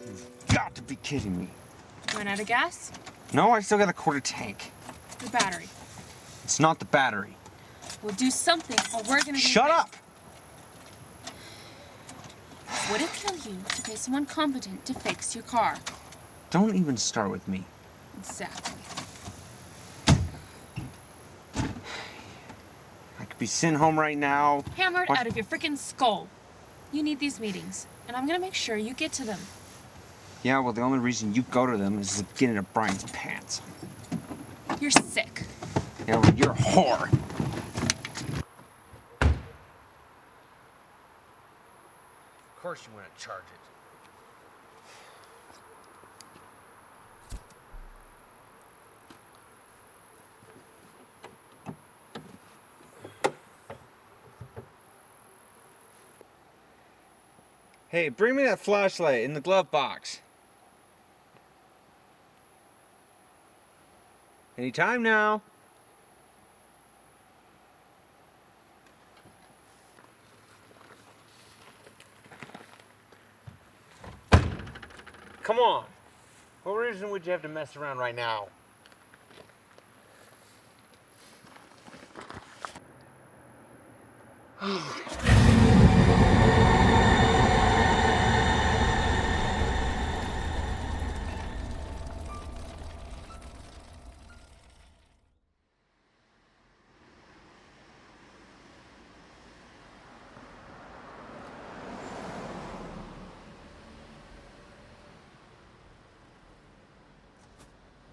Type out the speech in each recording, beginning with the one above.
You've got to be kidding me. Run out of gas? No, I still got a quarter tank. The battery. It's not the battery. We'll do something or we're gonna be... Shut up! Would it kill you to pay someone competent to fix your car? Don't even start with me. Exactly. I could be sitting home right now. Hammered out of your freaking skull. You need these meetings, and I'm gonna make sure you get to them. Yeah, well, the only reason you go to them is to get into Brian's pants. You're sick. Yeah, well, you're a whore. Of course you want to charge it. Hey, bring me that flashlight in the glove box. Anytime now. Come on. What reason would you have to mess around right now?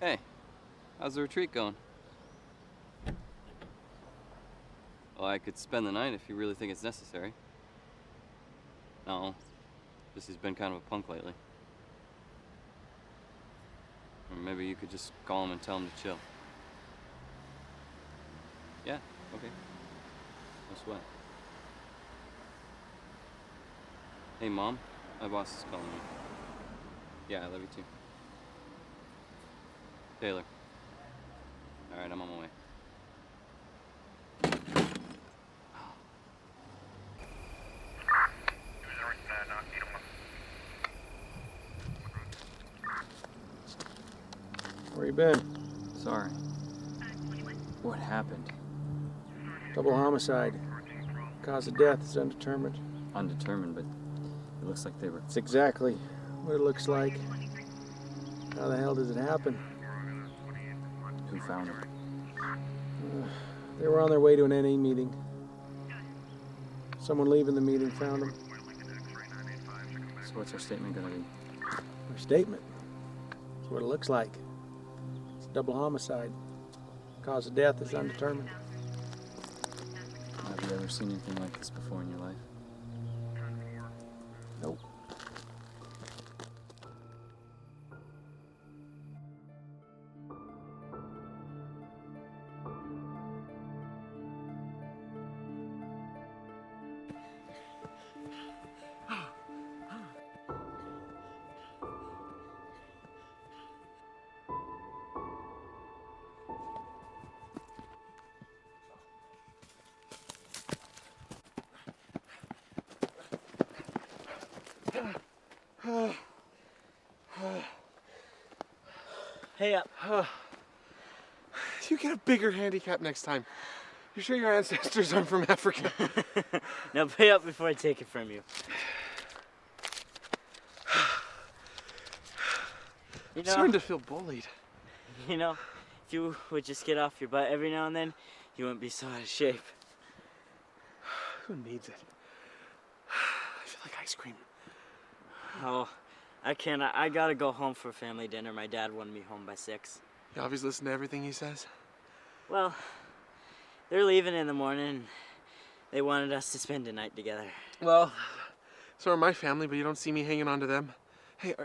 Hey, how's the retreat going? Well, I could spend the night if you really think it's necessary. No, just he's been kind of a punk lately. Or maybe you could just call him and tell him to chill. Yeah, okay. No sweat. Hey, Mom, my boss is calling me. Yeah, I love you too. Taylor. Alright, I'm on my way. Where you been? Sorry. What happened? Double homicide. Cause of death is undetermined. Undetermined, but it looks like they were... It's exactly what it looks like. How the hell does it happen? Who found him? They were on their way to an NA meeting. Someone leaving the meeting found them. So what's our statement gonna be? Their statement. That's what it looks like. It's a double homicide. Cause of death is undetermined. Have you ever seen anything like this before in your life? Nope. Hey up. You get a bigger handicap next time. You sure your ancestors aren't from Africa? Now pay up before I take it from you. I'm starting to feel bullied. You know, if you would just get off your butt every now and then, you wouldn't be so out of shape. Who needs it? I feel like ice cream. Oh, I can't. I gotta go home for family dinner. My dad wanted me home by 6. You always listen to everything he says? Well, they're leaving in the morning. They wanted us to spend the night together. Well, so are my family, but you don't see me hanging on to them. Hey,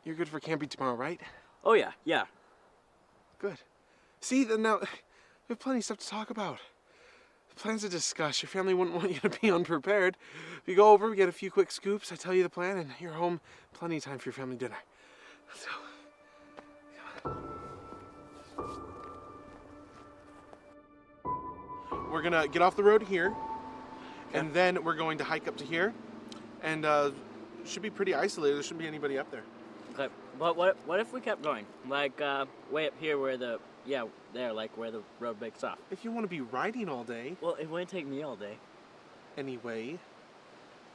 you're good for camping tomorrow, right? Oh yeah, yeah. Good. See, then now, we have plenty of stuff to talk about. Plans to discuss. Your family wouldn't want you to be unprepared. We go over, we get a few quick scoops, I tell you the plan, and you're home plenty of time for your family dinner. So, we're gonna get off the road here, and then we're going to hike up to here, and should be pretty isolated. There shouldn't be anybody up there. Okay, but what if we kept going? Like, way up here where the, yeah, there, like where the road breaks off. If you want to be riding all day. Well, it wouldn't take me all day. Anyway,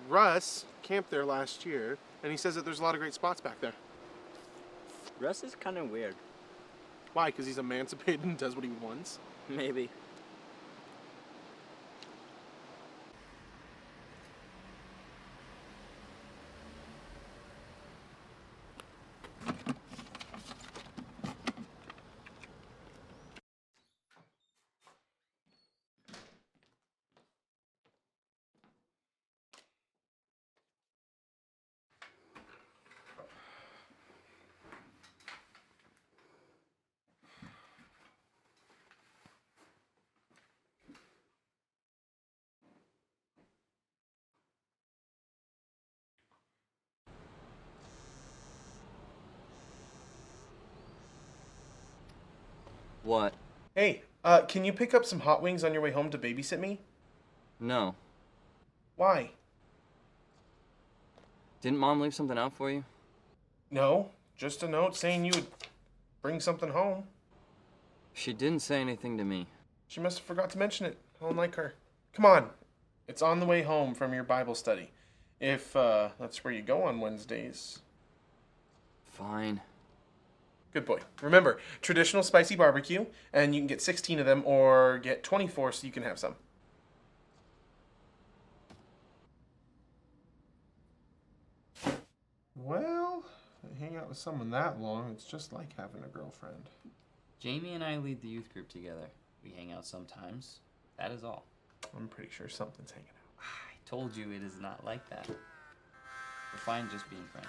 Russ camped there last year, and he says that there's a lot of great spots back there. Russ is kind of weird. Why? Because he's emancipated and does what he wants? Maybe. What? Hey, can you pick up some hot wings on your way home to babysit me? No. Why? Didn't Mom leave something out for you? No, just a note saying you would bring something home. She didn't say anything to me. She must have forgot to mention it. I don't like her. Come on. It's on the way home from your Bible study. If that's where you go on Wednesdays. Fine. Good boy. Remember, traditional spicy barbecue, and you can get 16 of them or get 24 so you can have some. Well, hang out with someone that long, it's just like having a girlfriend. Jamie and I lead the youth group together. We hang out sometimes. That is all. I'm pretty sure something's hanging out. I told you it is not like that. We're fine just being friends.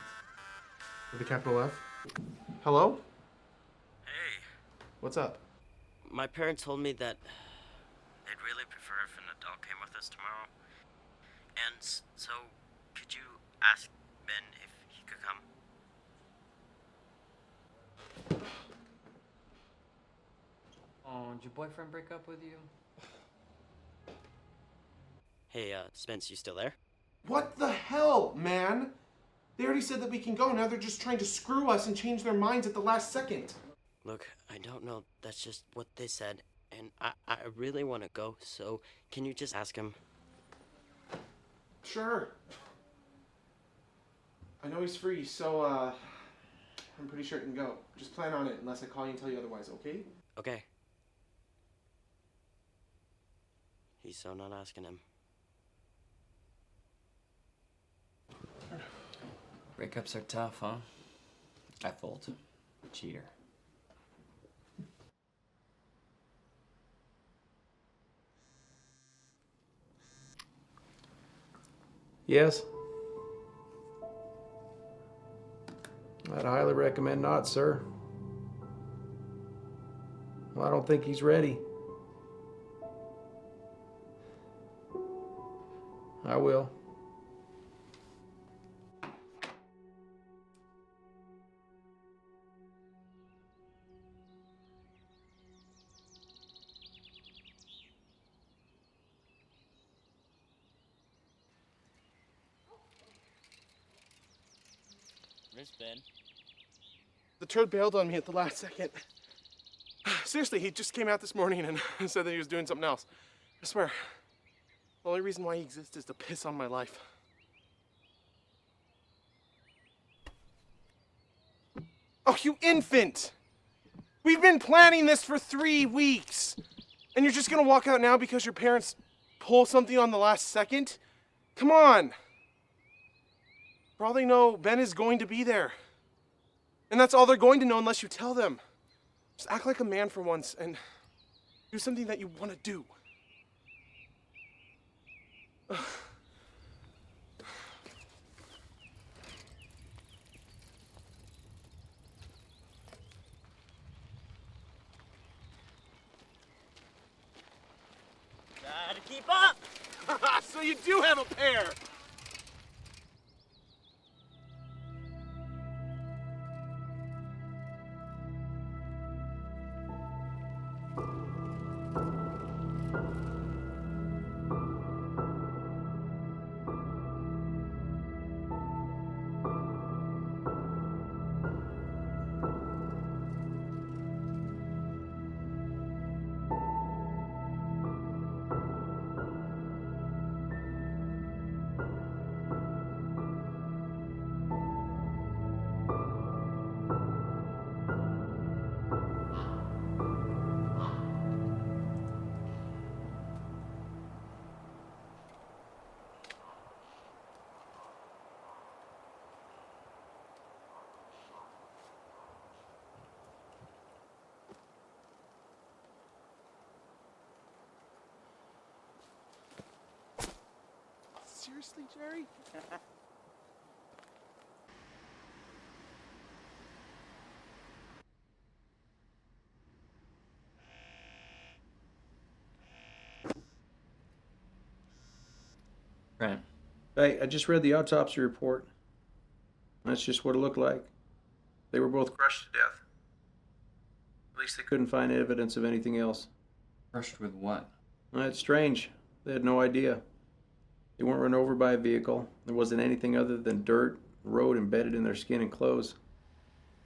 With a capital F? Hello? Hey, What's up? my parents told me that they'd really prefer if an adult came with us tomorrow. And so, could you ask Ben if he could come? Oh, did your boyfriend break up with you? Hey, Spence, you still there? What the hell, man? They already said that we can go. Now they're just trying to screw us and change their minds at the last second. Look, I don't know. That's just what they said. And I really want to go, so can you just ask him? Sure. I know he's free, so, I'm pretty sure it can go. Just plan on it unless I call you and tell you otherwise, okay? Okay. He's so not asking him. Breakups are tough, huh? I fold. Cheater. Yes? I'd highly recommend not, sir. Well, I don't think he's ready. I will. Where's Ben? The turd bailed on me at the last second. Seriously, he just came out this morning and said that he was doing something else. I swear, the only reason why he exists is to piss on my life. Oh, you infant! We've been planning this for 3 weeks! And you're just gonna walk out now because your parents pull something on the last second? Come on! For all they know, Ben is going to be there. And that's all they're going to know unless you tell them. Just act like a man for once and do something that you want to do. Gotta keep up! So you do have a pair! Seriously, Jerry? Right. Hey, I just read the autopsy report. That's just what it looked like. They were both crushed to death. At least they couldn't find evidence of anything else. Crushed with what? That's strange. They had no idea. They weren't run over by a vehicle. There wasn't anything other than dirt, road embedded in their skin and clothes.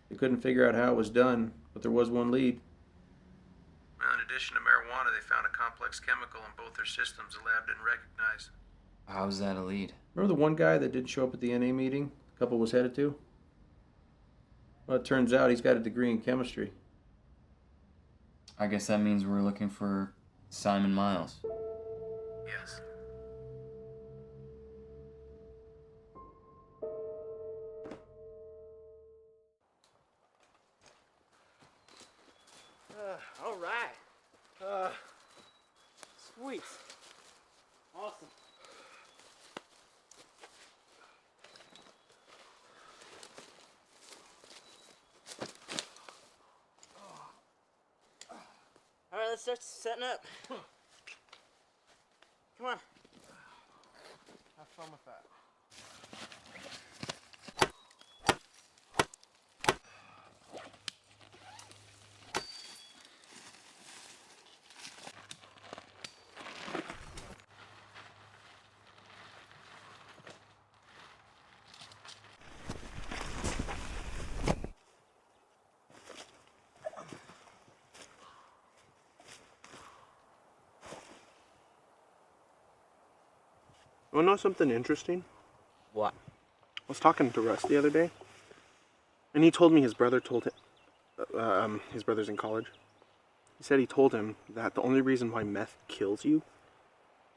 They couldn't figure out how it was done, but there was one lead. Well, in addition to marijuana, they found a complex chemical in both their systems the lab didn't recognize. How's that a lead? Remember the one guy that didn't show up at the NA meeting the couple was headed to? Well, it turns out he's got a degree in chemistry. I guess that means we're looking for Simon Miles. Yes. All right. Sweet. Awesome. All right, let's start setting up. Come on. Have fun with that. You wanna know something interesting? What? I was talking to Russ the other day, and he told me his brother told him, his brother's in college. He said he told him that the only reason why meth kills you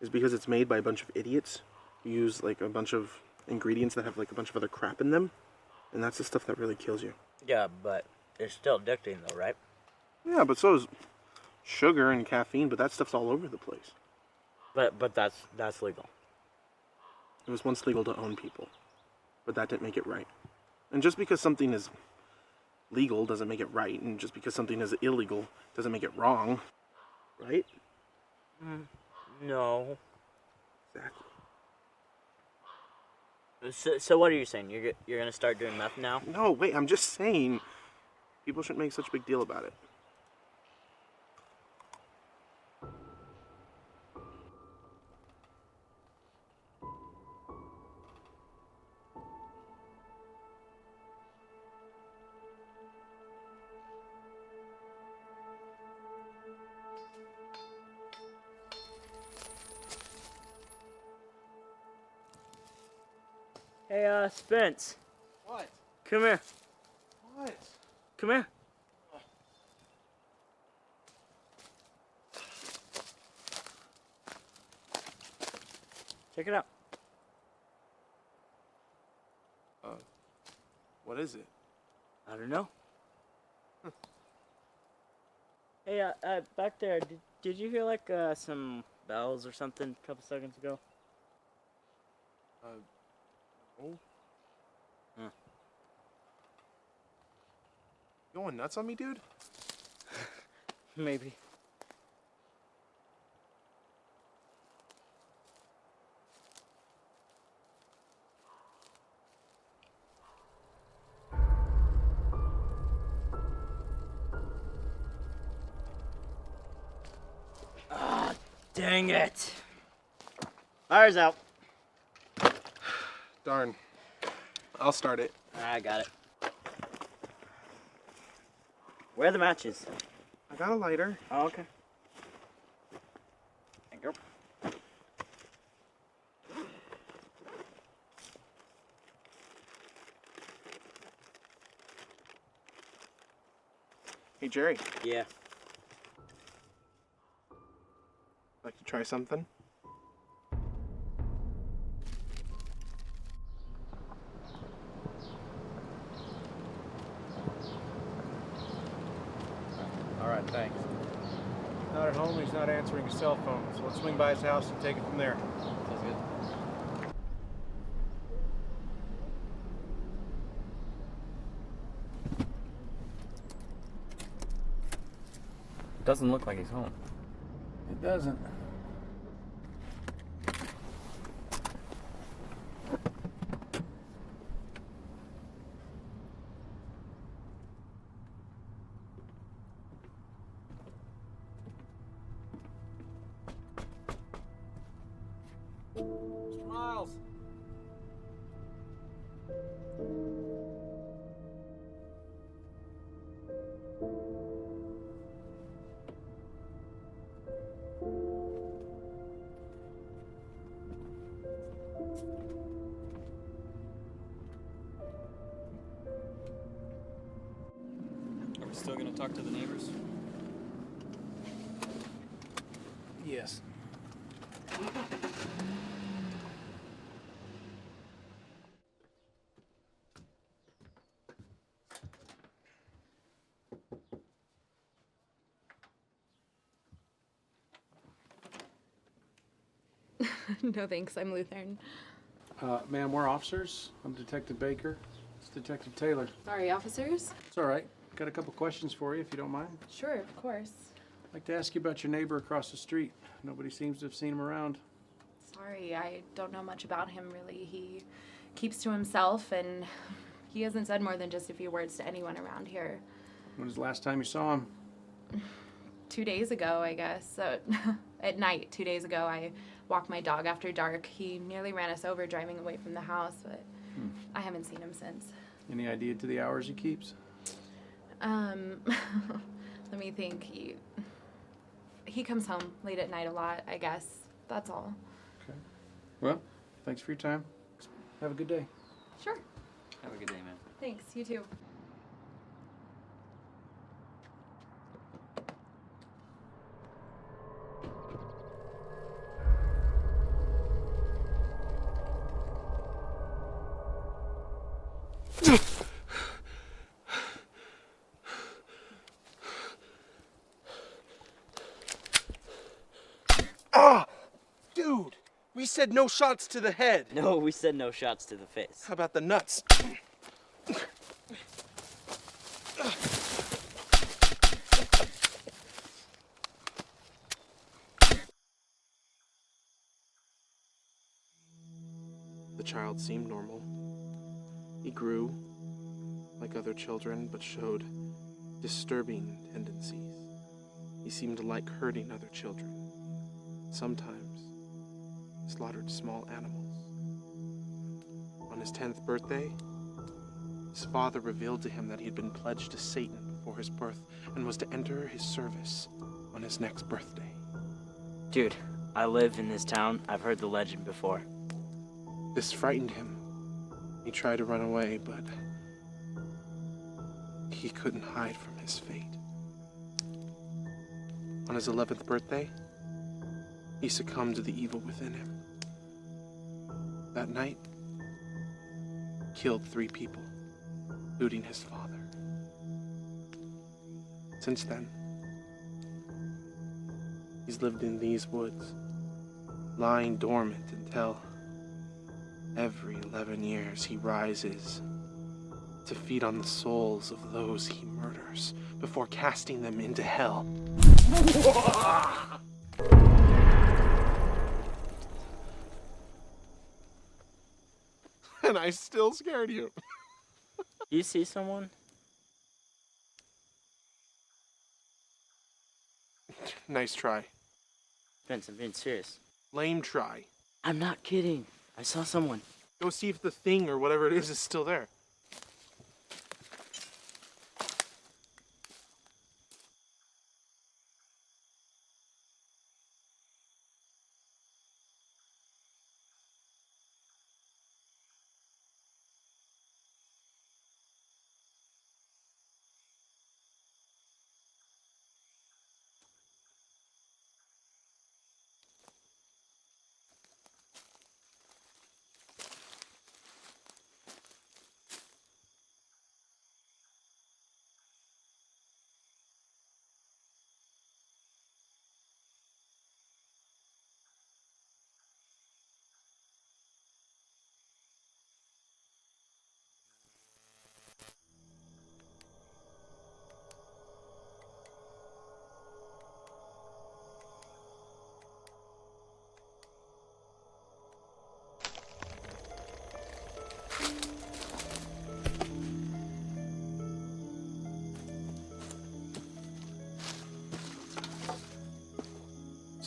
is because it's made by a bunch of idiots who use like a bunch of ingredients that have like a bunch of other crap in them, and that's the stuff that really kills you. Yeah, but it's still addicting though, right? Yeah, but so is sugar and caffeine, but that stuff's all over the place. But that's legal. It was once legal to own people, but that didn't make it right. And just because something is legal doesn't make it right, and just because something is illegal doesn't make it wrong, right? No. Exactly. So what are you saying? You're gonna start doing meth now? No, wait, I'm just saying people shouldn't make such a big deal about it. Hey, Spence. What? Come here. What? Come here. Check it out. What is it? I don't know. Hey, back there, did you hear like some bells or something a couple seconds ago? Oh. Huh. You going nuts on me, dude? Maybe. Ah, dang it. Fire's out. Darn. I'll start it. I got it. Where are the matches? I got a lighter. Oh, okay. Thank you. Hey, Jerry. Yeah. Like to try something? All right, thanks. He's not at home, he's not answering his cell phone, so let's swing by his house and take it from there. Sounds good. Doesn't look like he's home. It doesn't. Mr. Miles. Are we still gonna talk to the neighbors? Yes. No thanks, I'm Lutheran. Ma'am, we're officers. I'm Detective Baker. It's Detective Taylor. Sorry, officers? It's all right. Got a couple questions for you, if you don't mind. Sure, of course. I'd like to ask you about your neighbor across the street. Nobody seems to have seen him around. Sorry, I don't know much about him really. He keeps to himself and he hasn't said more than just a few words to anyone around here. When was the last time you saw him? 2 days ago, I guess. So, at night, 2 days ago, I walked my dog after dark. He nearly ran us over driving away from the house, but I haven't seen him since. Any idea to the hours he keeps? Let me think. He comes home late at night a lot, I guess. That's all. Okay. Well, thanks for your time. Have a good day. Sure. Have a good day, man. Thanks. You too. Ah! Dude, we said no shots to the head. No, we said no shots to the face. How about the nuts? The child seemed normal. He grew like other children, but showed disturbing tendencies. He seemed to like hurting other children. Sometimes slaughtered small animals. On his 10th birthday, his father revealed to him that he had been pledged to Satan before his birth and was to enter his service on his next birthday. Dude, I live in this town. I've heard the legend before. This frightened him. He tried to run away, but he couldn't hide from his fate. On his 11th birthday, he succumbed to the evil within him. That night, killed 3 people, including his father. Since then, he's lived in these woods, lying dormant until every 11 years he rises to feed on the souls of those he murders before casting them into hell. And I still scared you. You see someone? Nice try. Vince, I'm being serious. Lame try. I'm not kidding. I saw someone. Go see if the thing or whatever it is still there.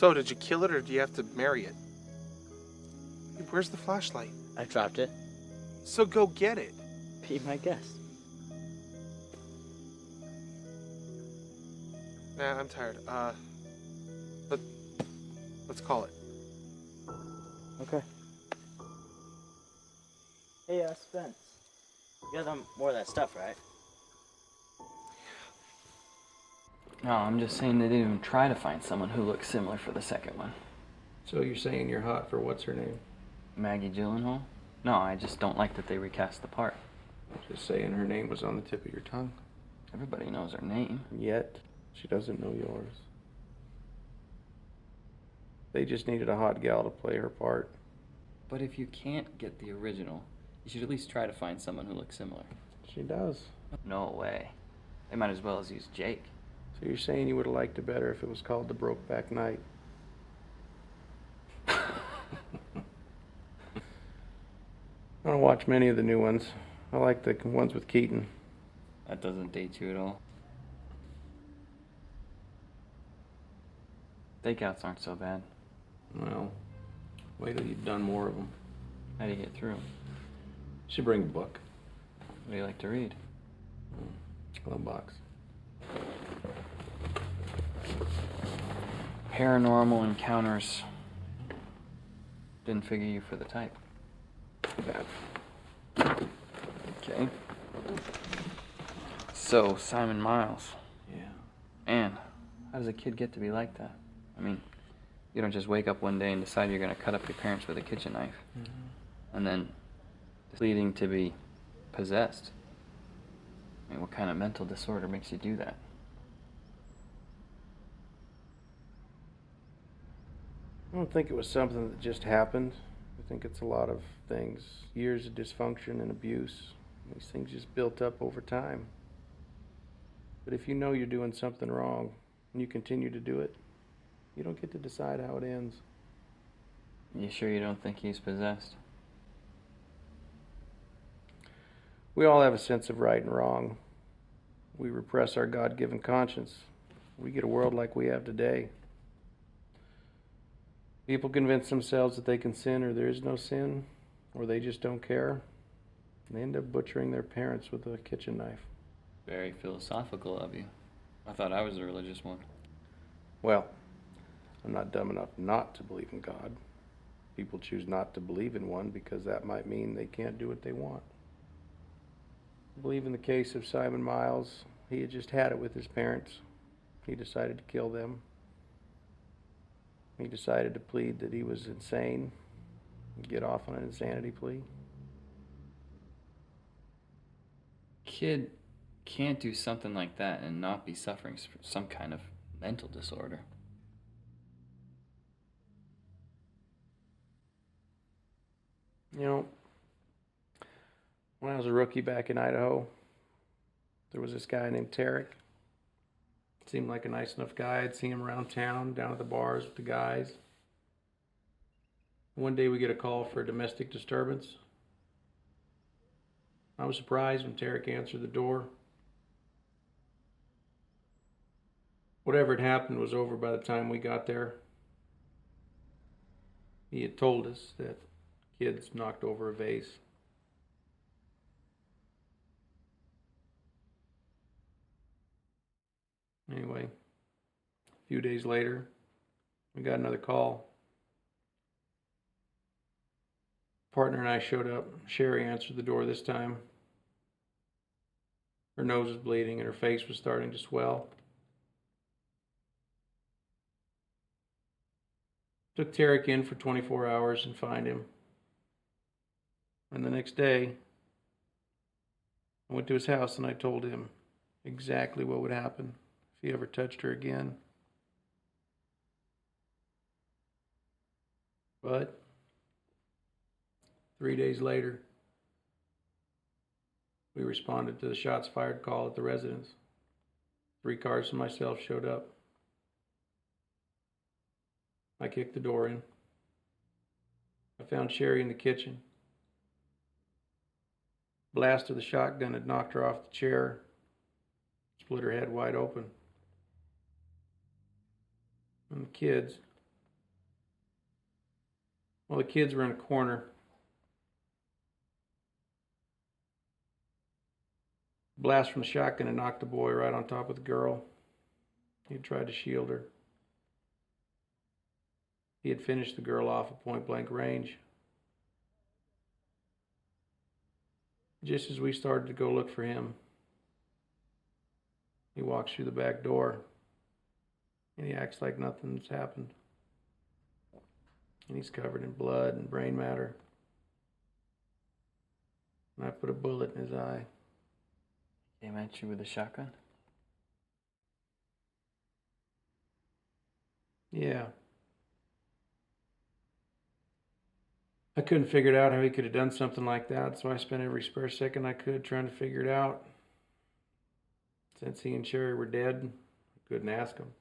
So, did you kill it or do you have to marry it? Hey, where's the flashlight? I dropped it. So go get it. Be my guest. Nah, I'm tired. Let's call it. Okay. Hey, Spence. You got more of that stuff, right? No, I'm just saying they didn't even try to find someone who looks similar for the second one. So you're saying you're hot for what's her name? Maggie Gyllenhaal? No, I just don't like that they recast the part. Just saying her name was on the tip of your tongue. Everybody knows her name. Yet, she doesn't know yours. They just needed a hot gal to play her part. But if you can't get the original, you should at least try to find someone who looks similar. She does. No way. They might as well as use Jake. So you're saying you would have liked it better if it was called The Brokeback Night? I don't watch many of the new ones. I like the ones with Keaton. That doesn't date you at all. Stakeouts aren't so bad. Well, wait till you've done more of them. How do you get through? Should bring a book. What do you like to read? A little box. Paranormal Encounters. Didn't figure you for the type. Too bad. Okay. So, Simon Miles. Yeah. Man, how does a kid get to be like that? I mean, you don't just wake up one day and decide you're going to cut up your parents with a kitchen knife. And then leading to be possessed. I mean, what kind of mental disorder makes you do that? I don't think it was something that just happened. I think it's a lot of things. Years of dysfunction and abuse. These things just built up over time. But if you know you're doing something wrong and you continue to do it, you don't get to decide how it ends. You sure you don't think he's possessed? We all have a sense of right and wrong. We repress our God-given conscience. We get a world like we have today. People convince themselves that they can sin or there is no sin, or they just don't care. And they end up butchering their parents with a kitchen knife. Very philosophical of you. I thought I was a religious one. Well, I'm not dumb enough not to believe in God. People choose not to believe in one because that might mean they can't do what they want. I believe in the case of Simon Miles, he had just had it with his parents. He decided to kill them. He decided to plead that he was insane and get off on an insanity plea. Kid can't do something like that and not be suffering some kind of mental disorder. You know, when I was a rookie back in Idaho, there was this guy named Tarek. Seemed like a nice enough guy. I'd see him around town, down at the bars with the guys. One day we get a call for a domestic disturbance. I was surprised when Tarek answered the door. Whatever had happened was over by the time we got there. He had told us that kids knocked over a vase. Anyway, a few days later, we got another call. Partner and I showed up. Sherry answered the door this time. Her nose was bleeding and her face was starting to swell. Took Tarek in for 24 hours and found him. And the next day, I went to his house and I told him exactly what would happen if he ever touched her again. But 3 days later, we responded to the shots fired call at the residence. 3 cars and myself showed up. I kicked the door in. I found Sherry in the kitchen. Blast of the shotgun had knocked her off the chair, split her head wide open. And the kids, Well, the kids were in a corner. Blast from the shotgun and knocked the boy right on top of the girl. He had tried to shield her. He had finished the girl off at point-blank range. Just as we started to go look for him, he walks through the back door, and he acts like nothing's happened. And he's covered in blood and brain matter. And I put a bullet in his eye. Came at you with a shotgun? Yeah. I couldn't figure out how he could have done something like that, so I spent every spare second I could trying to figure it out. Since he and Sherry were dead, I couldn't ask him.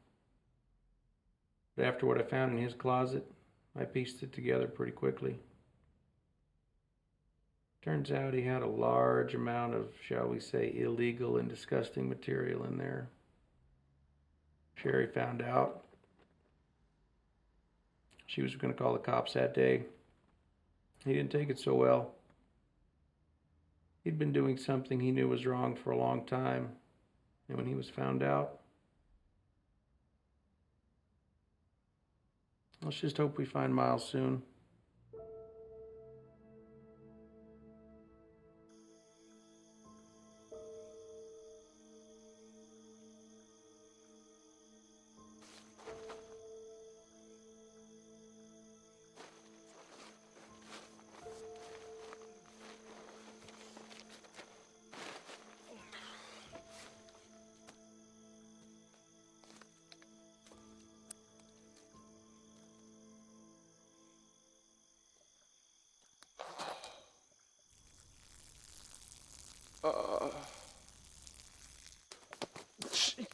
But after what I found in his closet, I pieced it together pretty quickly. Turns out he had a large amount of, shall we say, illegal and disgusting material in there. Sherry found out. She was going to call the cops that day. He didn't take it so well. He'd been doing something he knew was wrong for a long time, and when he was found out, let's just hope we find Miles soon.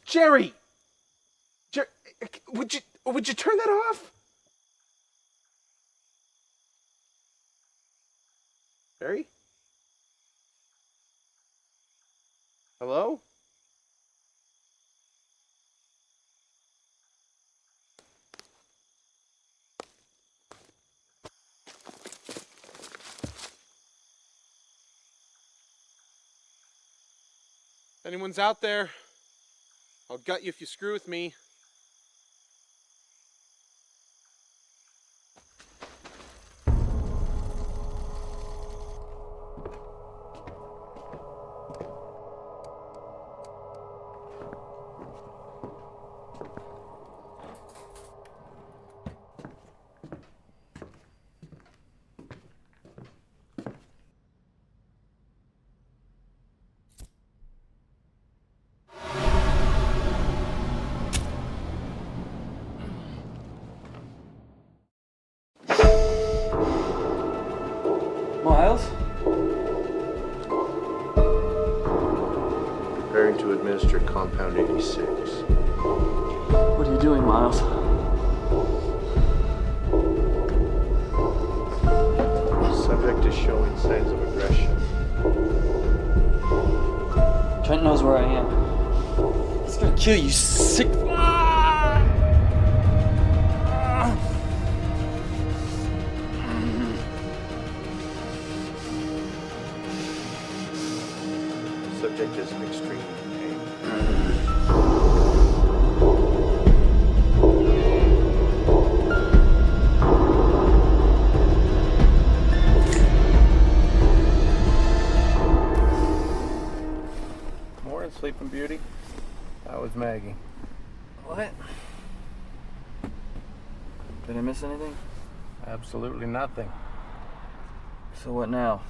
Jerry! Would you turn that off? Jerry? Hello? If anyone's out there, I'll gut you if you screw with me. Miles? Preparing to administer Compound 86. What are you doing, Miles? Subject is showing signs of aggression. Trent knows where I am. He's gonna kill you, sick. Subject is in extreme pain. Morning, Sleeping Beauty. How was Maggie? What? Did I miss anything? Absolutely nothing. So what now?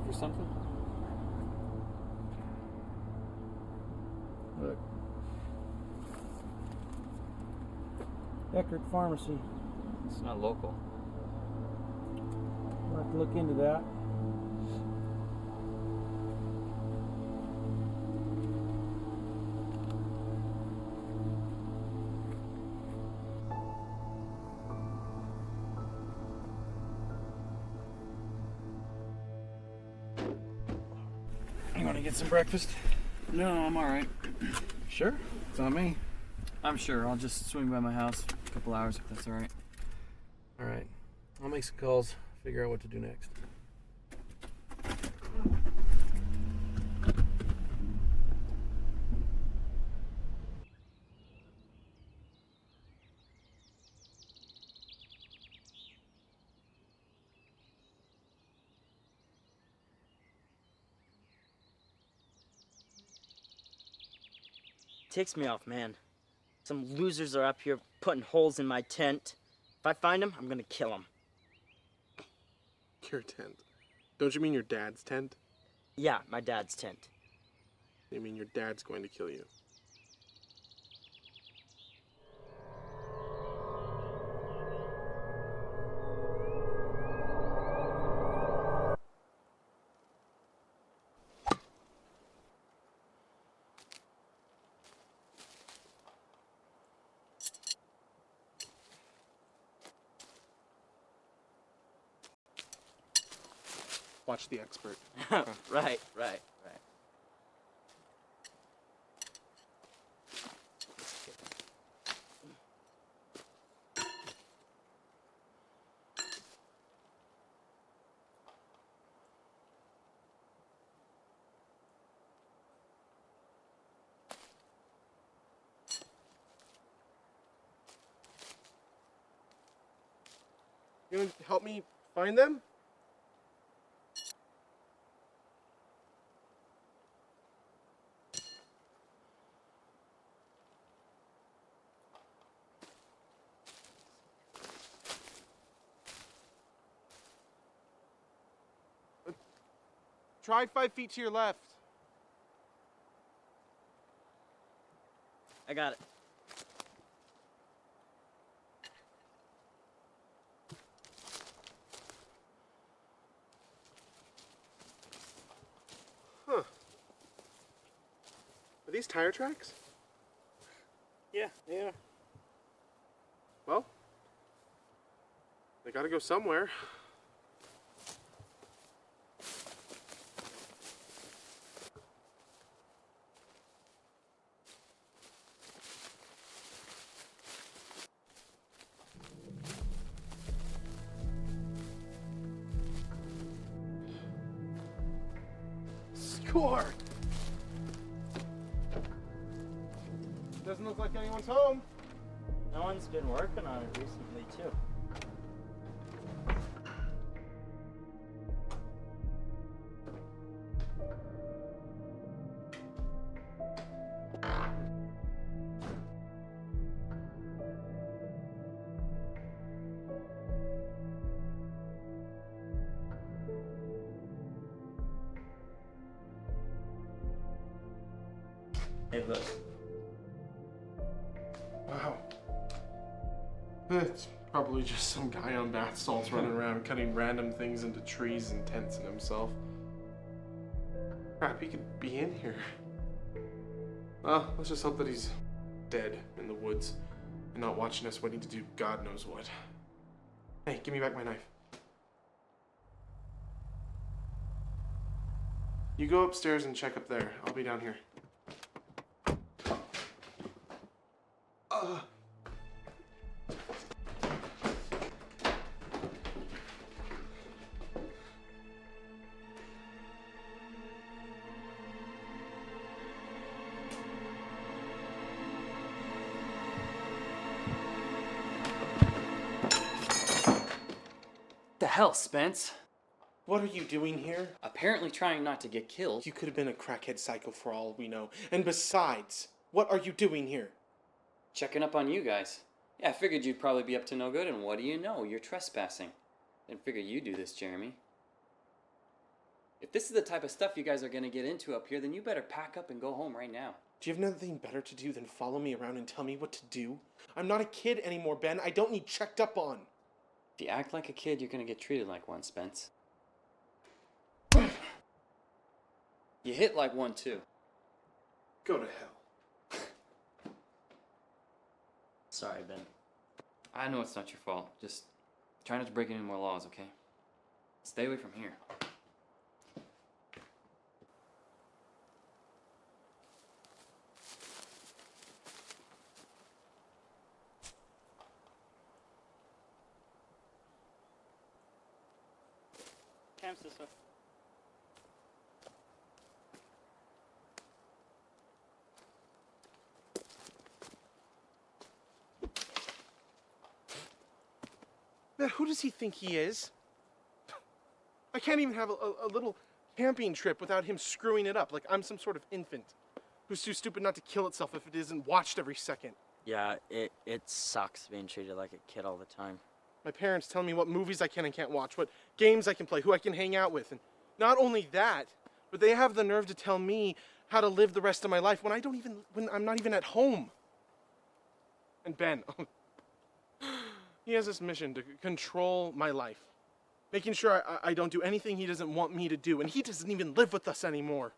for something? Look. Eckert Pharmacy. It's not local. We'll have to look into that. You want to get some breakfast? No, I'm alright. Sure. It's on me. I'm sure. I'll just swing by my house a couple hours if that's alright. All right. I'll make some calls, figure out what to do next. Ticks me off, man. Some losers are up here putting holes in my tent. If I find them, I'm gonna kill them. Your tent. Don't you mean your dad's tent? Yeah, my dad's tent. You mean your dad's going to kill you? Watch the expert. Right. You gonna help me find them? Try 5 feet to your left. I got it. Huh. Are these tire tracks? Yeah. Well, they gotta go somewhere. Score! Doesn't look like anyone's home. No one's been working on it recently, too. Hey, look. Wow. It's probably just some guy on bath salts running around cutting random things into trees and tents and himself. Crap, he could be in here. Well, let's just hope that he's dead in the woods and not watching us waiting to do God knows what. Hey, give me back my knife. You go upstairs and check up there. I'll be down here. The hell, Spence? What are you doing here? Apparently trying not to get killed. You could have been a crackhead psycho for all we know. And besides, what are you doing here? Checking up on you guys. Yeah, I figured you'd probably be up to no good, and what do you know? You're trespassing. Didn't figure you'd do this, Jeremy. If this is the type of stuff you guys are gonna get into up here, then you better pack up and go home right now. Do you have nothing better to do than follow me around and tell me what to do? I'm not a kid anymore, Ben. I don't need checked up on. If you act like a kid, you're gonna get treated like one, Spence. You hit like one, too. Go to hell. Sorry, Ben. I know it's not your fault. Just try not to break any more laws, okay? Stay away from here. Cam's this way. Man, who does he think he is? I can't even have a little camping trip without him screwing it up like I'm some sort of infant who's too stupid not to kill itself if it isn't watched every second. Yeah, it sucks being treated like a kid all the time. My parents telling me what movies I can and can't watch, what games I can play, who I can hang out with. And not only that, but they have the nerve to tell me how to live the rest of my life when when I'm not even at home. And Ben, he has this mission to control my life, making sure I don't do anything he doesn't want me to do, and he doesn't even live with us anymore.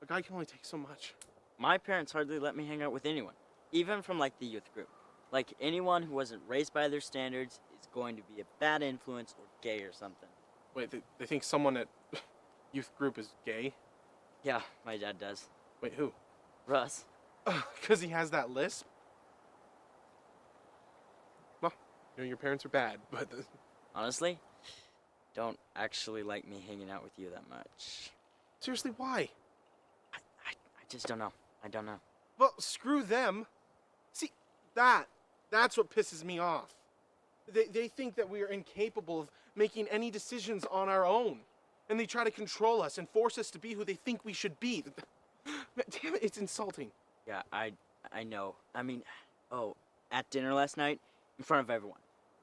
A guy can only take so much. My parents hardly let me hang out with anyone, even from like the youth group. Like anyone who wasn't raised by their standards is going to be a bad influence or gay or something. Wait, they think someone at youth group is gay? Yeah, my dad does. Wait, who? Russ. Because he has that lisp? Well, you know, your parents are bad, but... Honestly, don't actually like me hanging out with you that much. Seriously, why? I just don't know. I don't know. Well, screw them. See, that's what pisses me off. They think that we are incapable of making any decisions on our own. And they try to control us and force us to be who they think we should be. Damn it, it's insulting. Yeah, I know. I mean, at dinner last night, in front of everyone,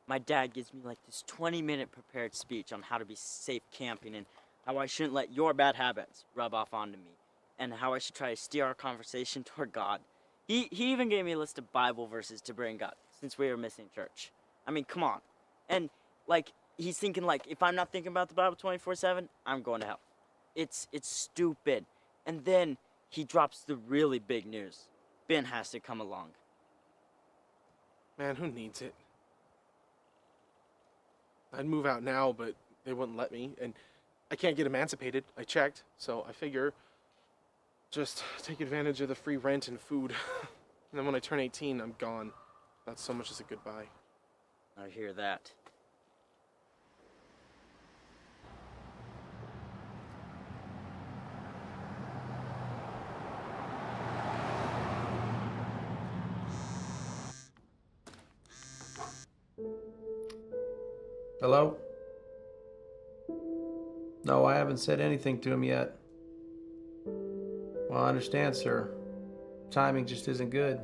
my dad gives me like this 20-minute prepared speech on how to be safe camping and how I shouldn't let your bad habits rub off onto me and how I should try to steer our conversation toward God. He even gave me a list of Bible verses to bring up since we were missing church. I mean, come on. And, like, he's thinking, like, if I'm not thinking about the Bible 24/7, I'm going to hell. It's stupid. And then he drops the really big news. Ben has to come along. Man, who needs it? I'd move out now, but they wouldn't let me. And I can't get emancipated. I checked. So I figure just take advantage of the free rent and food. And then when I turn 18, I'm gone. Not so much as a goodbye. I hear that. Hello? No, I haven't said anything to him yet. Well, I understand, sir. Timing just isn't good.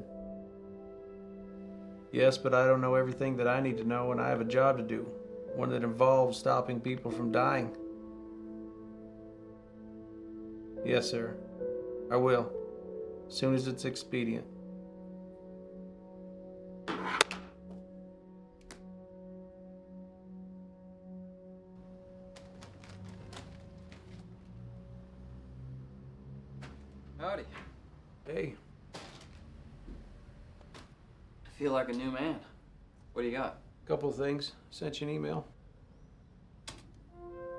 Yes, but I don't know everything that I need to know, and I have a job to do. One that involves stopping people from dying. Yes, sir. I will. As soon as it's expedient. Howdy. Hey. I feel like a new man. What do you got? Couple of things. Sent you an email.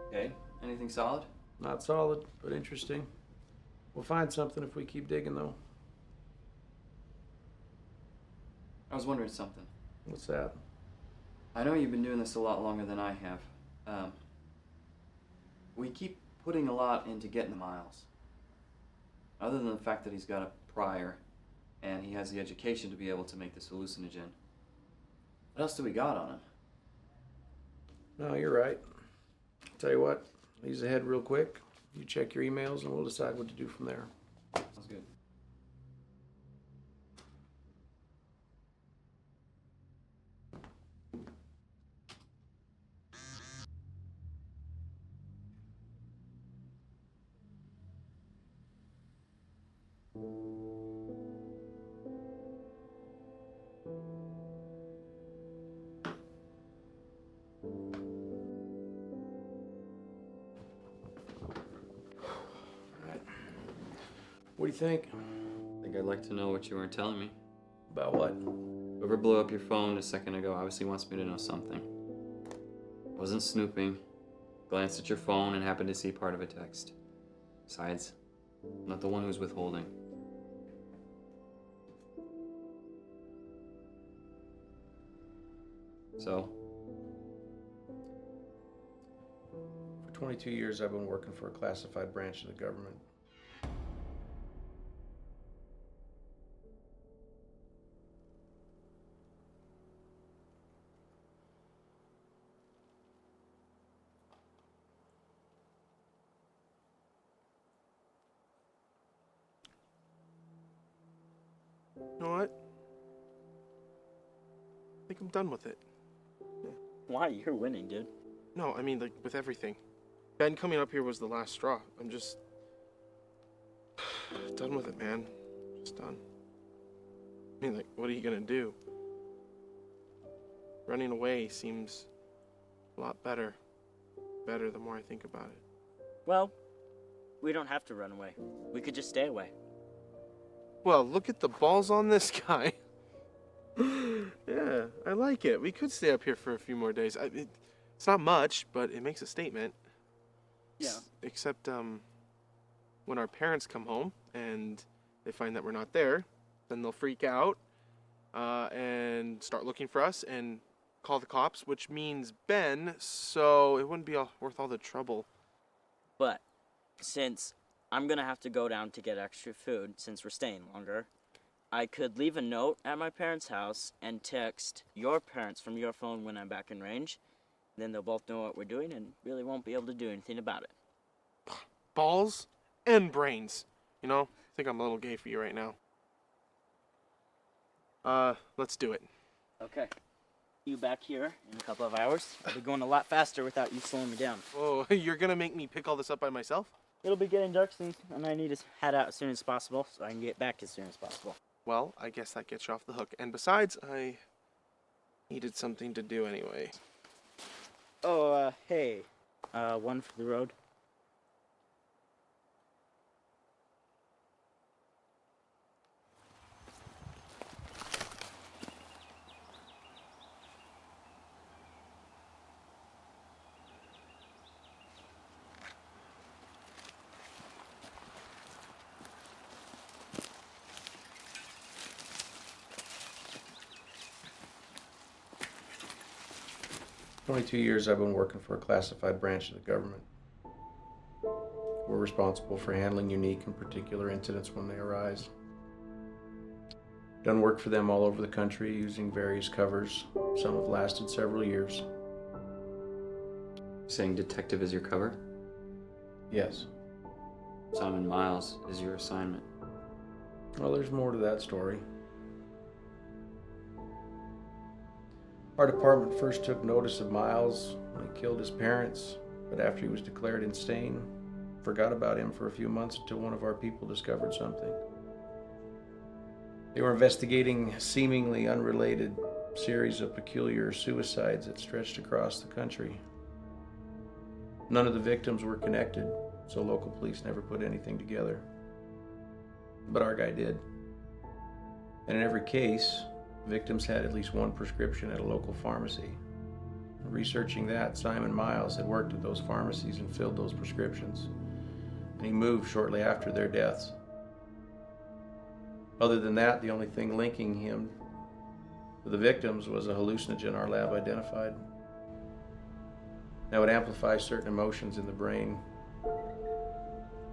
Okay. Anything solid? Not solid, but interesting. We'll find something if we keep digging, though. I was wondering something. What's that? I know you've been doing this a lot longer than I have. We keep putting a lot into getting the miles. Other than the fact that he's got a prior and he has the education to be able to make this hallucinogen, what else do we got on him? No, you're right. Tell you what, he's ahead real quick. You check your emails and we'll decide what to do from there. Sounds good. What do you think? I think I'd like to know what you weren't telling me. About what? Whoever blew up your phone a second ago obviously wants me to know something. I wasn't snooping. Glanced at your phone and happened to see part of a text. Besides, I'm not the one who's withholding. So? For 22 years, I've been working for a classified branch of the government. You know what? I think I'm done with it. Why? You're winning, dude. No, I mean, like, with everything. Ben coming up here was the last straw. I'm just... done with it, man. Just done. I mean, like, what are you gonna do? Running away seems a lot better. Better the more I think about it. Well, we don't have to run away. We could just stay away. Well, look at the balls on this guy. Yeah, I like it. We could stay up here for a few more days. It's not much, but it makes a statement. Yeah. Except, when our parents come home and they find that we're not there, then they'll freak out and start looking for us and call the cops, which means Ben, so it wouldn't be worth all the trouble. But since I'm gonna have to go down to get extra food since we're staying longer, I could leave a note at my parents' house and text your parents from your phone when I'm back in range. Then they'll both know what we're doing and really won't be able to do anything about it. Balls and brains. You know, I think I'm a little gay for you right now. Let's do it. Okay. You back here in a couple of hours. I'll be going a lot faster without you slowing me down. Oh, you're gonna make me pick all this up by myself? It'll be getting dark soon, and I need to head out as soon as possible so I can get back as soon as possible. Well, I guess that gets you off the hook. And besides, I needed something to do anyway. Oh, hey. One for the road. For 22 years, I've been working for a classified branch of the government. We're responsible for handling unique and particular incidents when they arise. Done work for them all over the country using various covers. Some have lasted several years. Saying detective is your cover? Yes. Simon Miles is your assignment. Well, there's more to that story. Our department first took notice of Miles when he killed his parents, but after he was declared insane, forgot about him for a few months until one of our people discovered something. They were investigating a seemingly unrelated series of peculiar suicides that stretched across the country. None of the victims were connected, so local police never put anything together. But our guy did. And in every case, victims had at least one prescription at a local pharmacy. Researching that, Simon Miles had worked at those pharmacies and filled those prescriptions. And he moved shortly after their deaths. Other than that, the only thing linking him to the victims was a hallucinogen our lab identified. That would amplify certain emotions in the brain,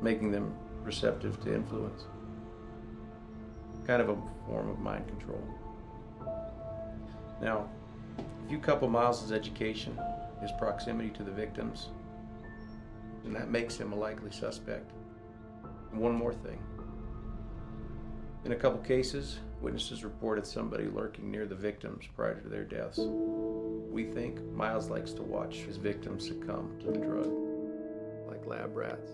making them receptive to influence. Kind of a form of mind control. Now, if you couple Miles' education, his proximity to the victims, then that makes him a likely suspect. And one more thing. In a couple cases, witnesses reported somebody lurking near the victims prior to their deaths. We think Miles likes to watch his victims succumb to the drug, like lab rats.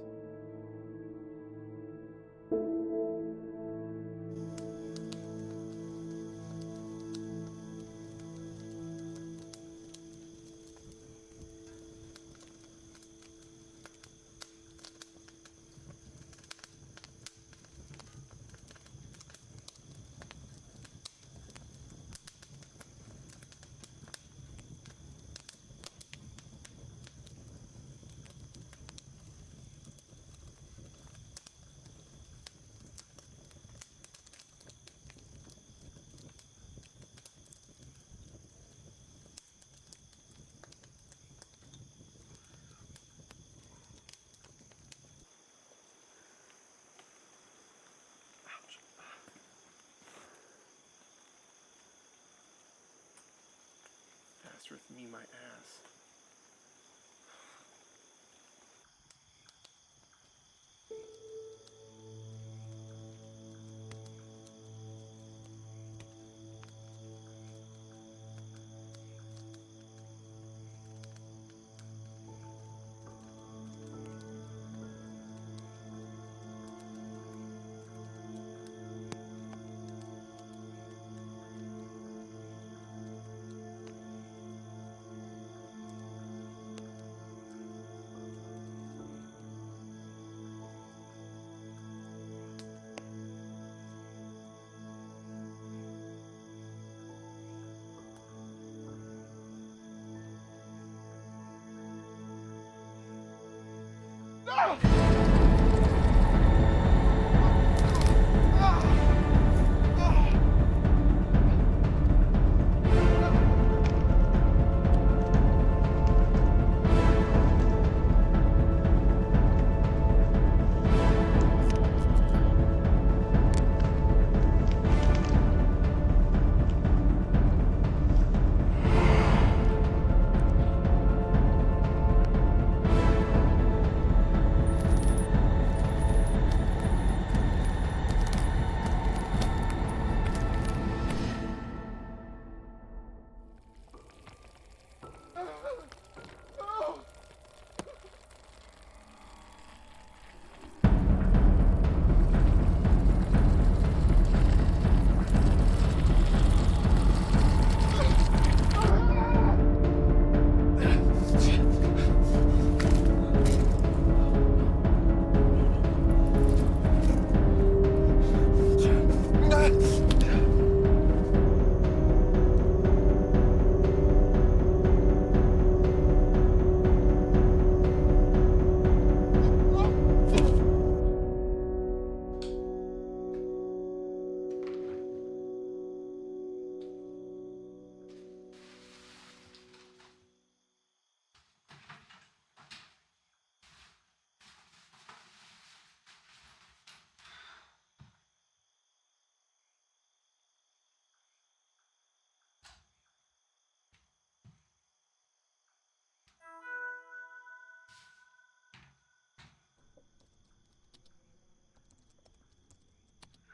with me my ass.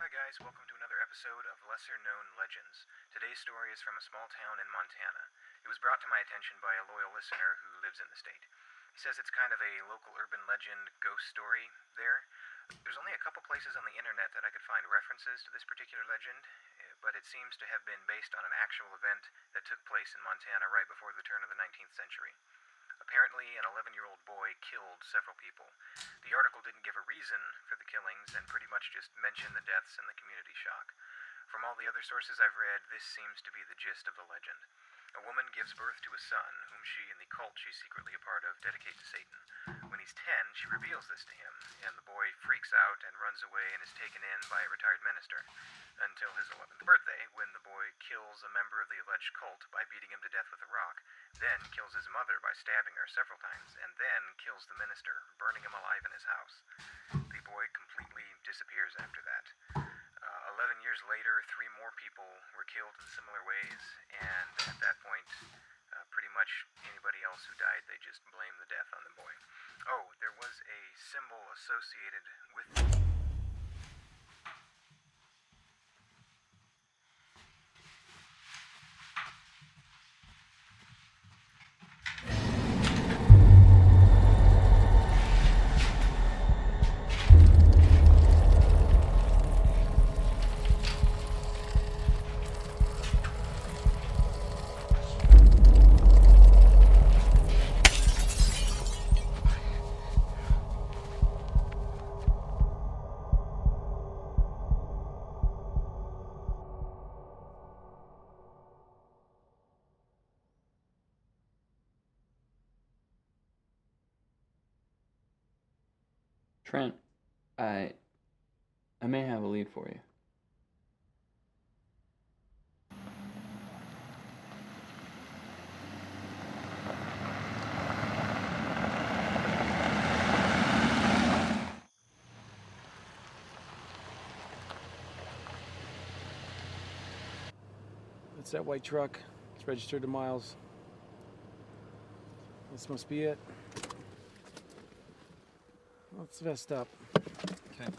Hi guys, welcome to another episode of Lesser Known Legends. Today's story is from a small town in Montana. It was brought to my attention by a loyal listener who lives in the state. He says it's kind of a local urban legend ghost story there. There's only a couple places on the internet that I could find references to this particular legend, but it seems to have been based on an actual event that took place in Montana right before the turn of the 19th century. Apparently, an 11-year-old boy killed several people. The article didn't give a reason for the killings and pretty much just mentioned the deaths and the community shock. From all the other sources I've read, this seems to be the gist of the legend. A woman gives birth to a son, whom she and the cult she's secretly a part of dedicate to Satan. When he's 10, she reveals this to him, and the boy freaks out and runs away and is taken in by a retired minister. Until his 11th birthday, when the boy kills a member of the alleged cult by beating him to death with a rock, then kills his mother by stabbing her several times, and then kills the minister, burning him alive in his house. The boy completely disappears after that. 11 years later, 3 more people were killed in similar ways, and at that point, pretty much anybody else who died, they just blamed the death on the boy. Oh, there was a symbol associated with Trent, I may have a lead for you. It's that white truck. It's registered to Miles. This must be it. Let's vest up. Okay.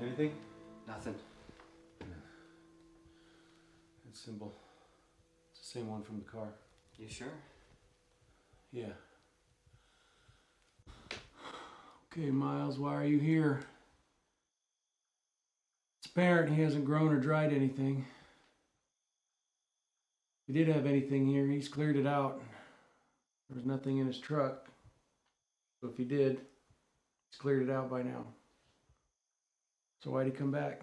Anything? Nothing. It's simple. It's the same one from the car. You sure? Yeah. Okay, Miles, why are you here? It's apparent he hasn't grown or dried anything. If he did have anything here, he's cleared it out. There was nothing in his truck. So if he did, he's cleared it out by now. So why'd he come back?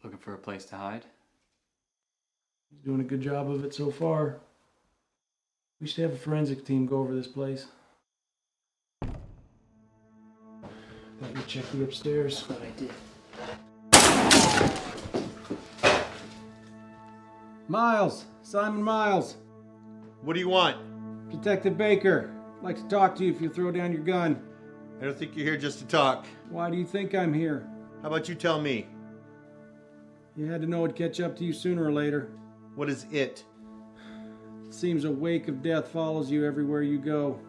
Looking for a place to hide? He's doing a good job of it so far. We should have a forensic team go over this place. Thought you checked the upstairs. But I did. Miles! Simon Miles! What do you want? Detective Baker. I'd like to talk to you if you throw down your gun. I don't think you're here just to talk. Why do you think I'm here? How about you tell me? You had to know it'd catch up to you sooner or later. What is it? It seems a wake of death follows you everywhere you go.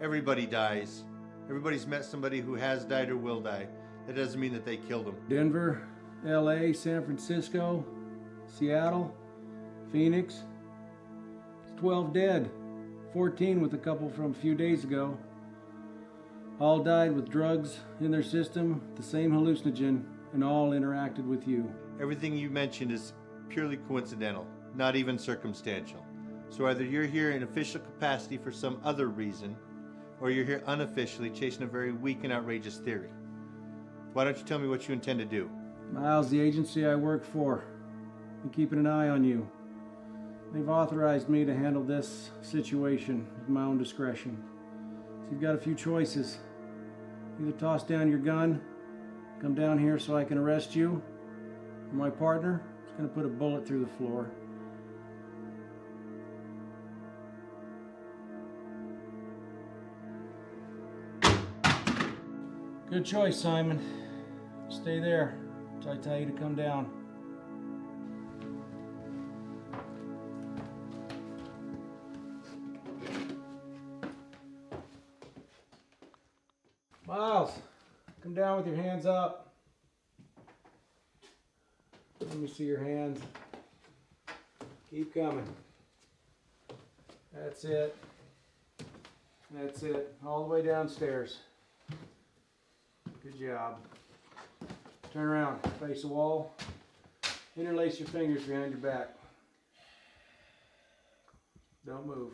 Everybody dies. Everybody's met somebody who has died or will die. That doesn't mean that they killed them. Denver, LA, San Francisco, Seattle, Phoenix. It's 12 dead. 14 with a couple from a few days ago. All died with drugs in their system, the same hallucinogen, and all interacted with you. Everything you mentioned is purely coincidental, not even circumstantial. So either you're here in official capacity for some other reason, or you're here unofficially chasing a very weak and outrageous theory. Why don't you tell me what you intend to do? Miles, the agency I work for, been keeping an eye on you. They've authorized me to handle this situation at my own discretion. So you've got a few choices. Either toss down your gun, come down here so I can arrest you, or my partner is going to put a bullet through the floor. Good choice, Simon. Stay there until I tell you to come down. Miles, come down with your hands up. Let me see your hands. Keep coming. That's it. That's it. All the way downstairs. Good job. Turn around, face the wall. Interlace your fingers behind your back. Don't move.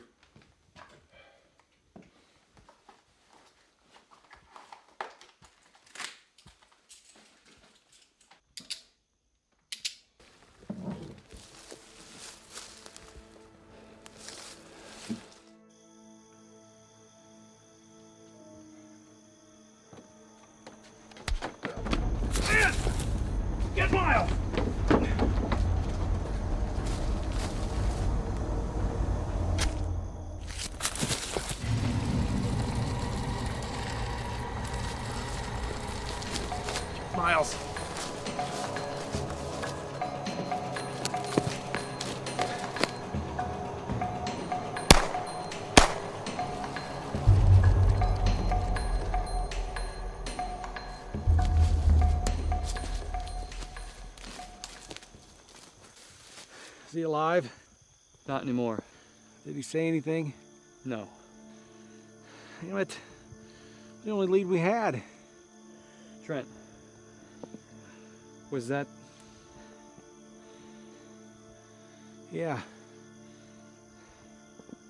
Get Miles! Miles. Is he alive? Not anymore. Did he say anything? No. Damn it. The only lead we had. Trent. Was that... Yeah.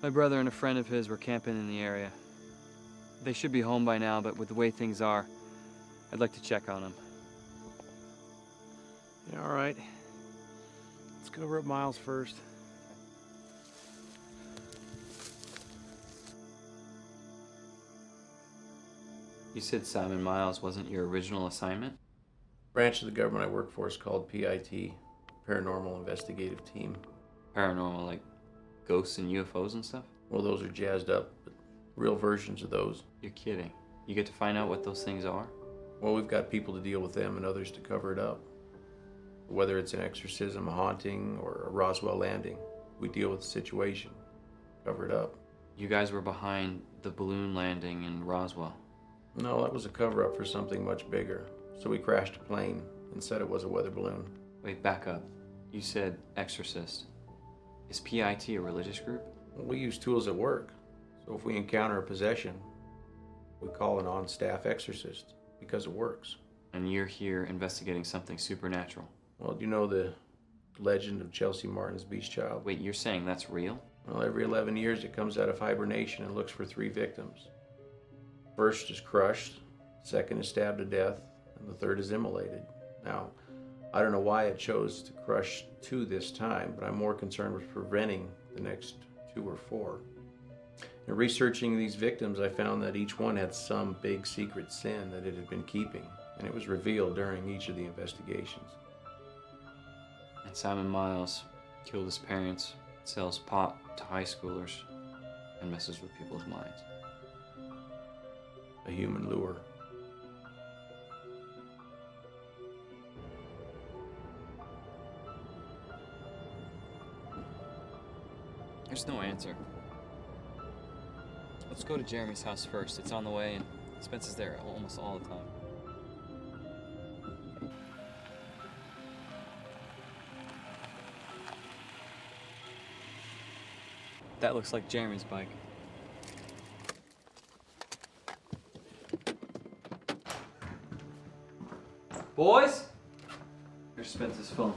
My brother and a friend of his were camping in the area. They should be home by now, but with the way things are, I'd like to check on them. Yeah, all right. Let's go over at Miles first. You said Simon Miles wasn't your original assignment? Branch of the government I work for is called PIT, Paranormal Investigative Team. Paranormal, like ghosts and UFOs and stuff? Well, those are jazzed up, but real versions of those. You're kidding. You get to find out what those things are? Well, we've got people to deal with them and others to cover it up. Whether it's an exorcism, a haunting, or a Roswell landing, we deal with the situation, cover it up. You guys were behind the balloon landing in Roswell. No, that was a cover-up for something much bigger. So we crashed a plane and said it was a weather balloon. Wait, back up. You said exorcist. Is PIT a religious group? Well, we use tools at work. So if we encounter a possession, we call an on-staff exorcist because it works. And you're here investigating something supernatural. Well, do you know the legend of Chelsea Martin's Beach Child? Wait, you're saying that's real? Well, every 11 years it comes out of hibernation and looks for 3 victims. First is crushed, second is stabbed to death, and the third is immolated. Now, I don't know why it chose to crush 2 this time, but I'm more concerned with preventing the next 2 or 4. In researching these victims, I found that each one had some big secret sin that it had been keeping, and it was revealed during each of the investigations. And Simon Miles killed his parents, sells pot to high schoolers, and messes with people's minds. A human lure. There's no answer. Let's go to Jeremy's house first. It's on the way, and Spence is there almost all the time. That looks like Jeremy's bike. Boys? Here's Spence's phone.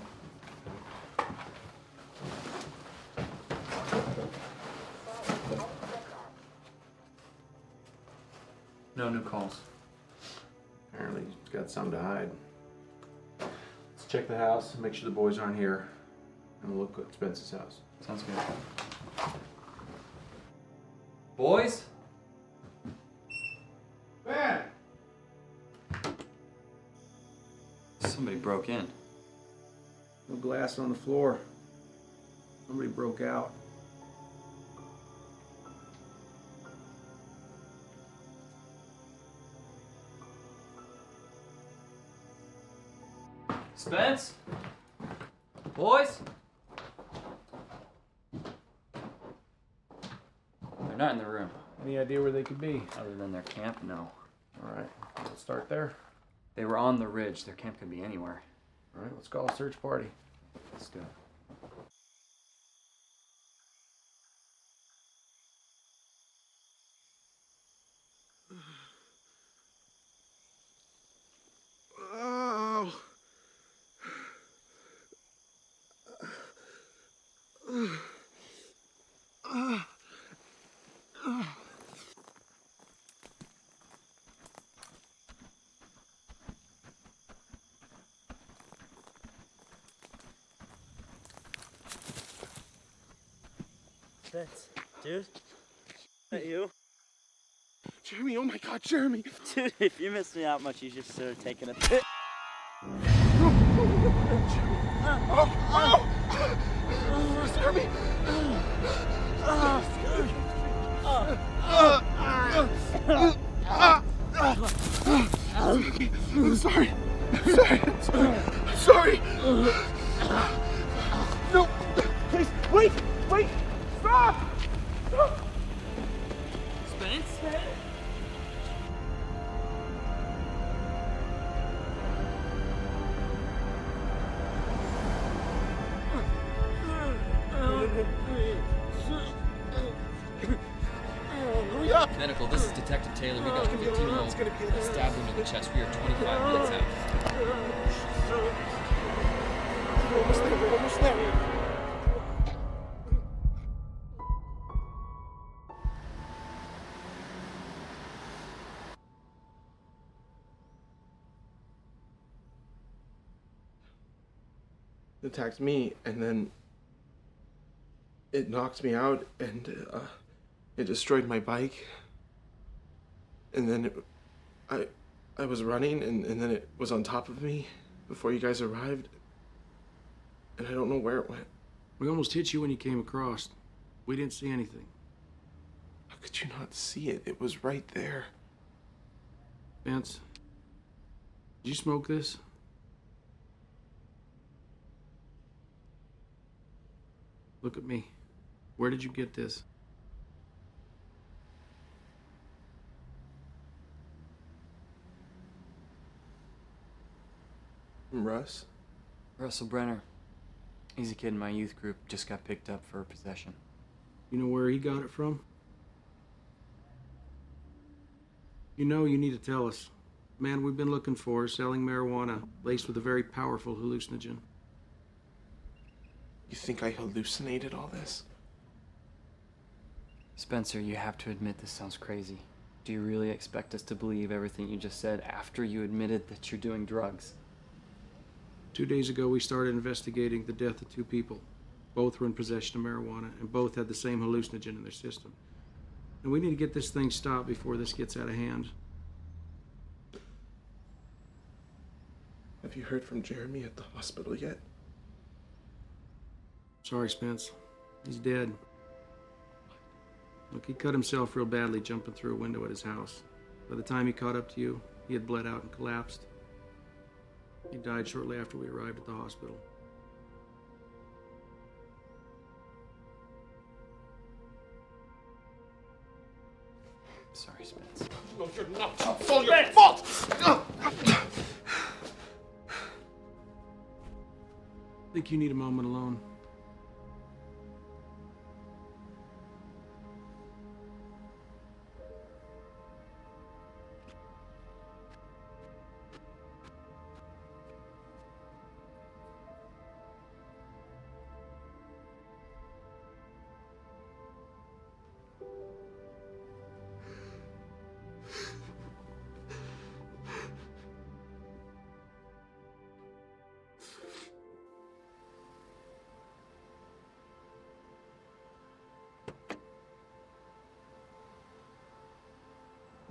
No new calls. Apparently he's got something to hide. Let's check the house and make sure the boys aren't here. And we'll look at Spence's house. Sounds good. Boys? Ben! Somebody broke in. No glass on the floor. Somebody broke out. Spence? Boys? They're not in the room. Any idea where they could be? Other than their camp, no. All right, let's start there. They were on the ridge. Their camp could be anywhere. All right, let's call a search party. Let's do it. Oh. Spence, dude? Is that you? Jeremy, oh my god, Jeremy! Dude, if you miss me that much, you just started taking a pit. Jeremy! I'm sorry. I'm sorry. No, please, wait! Stop! Spence? medical. This is Detective Taylor. We got 15-year-old stabbed him in the chest. We are 25 minutes out. We're almost there. We're almost there. It attacked me, and then it knocked me out, and it destroyed my bike. And then I was running, and then it was on top of me before you guys arrived. And I don't know where it went. We almost hit you when you came across. We didn't see anything. How could you not see it? It was right there. Vince, did you smoke this? Look at me. Where did you get this? Russ? Russell Brenner. He's a kid in my youth group. Just got picked up for possession. You know where he got it from? You know, you need to tell us. Man we've been looking for is selling marijuana laced with a very powerful hallucinogen. You think I hallucinated all this? Spencer, you have to admit this sounds crazy. Do you really expect us to believe everything you just said after you admitted that you're doing drugs? 2 days ago, we started investigating the death of 2 people. Both were in possession of marijuana, and both had the same hallucinogen in their system. And we need to get this thing stopped before this gets out of hand. Have you heard from Jeremy at the hospital yet? Sorry, Spence. He's dead. Look, he cut himself real badly jumping through a window at his house. By the time he caught up to you, he had bled out and collapsed. He died shortly after we arrived at the hospital. Sorry, Spence. No, you're not. It's all your fault! I think you need a moment alone.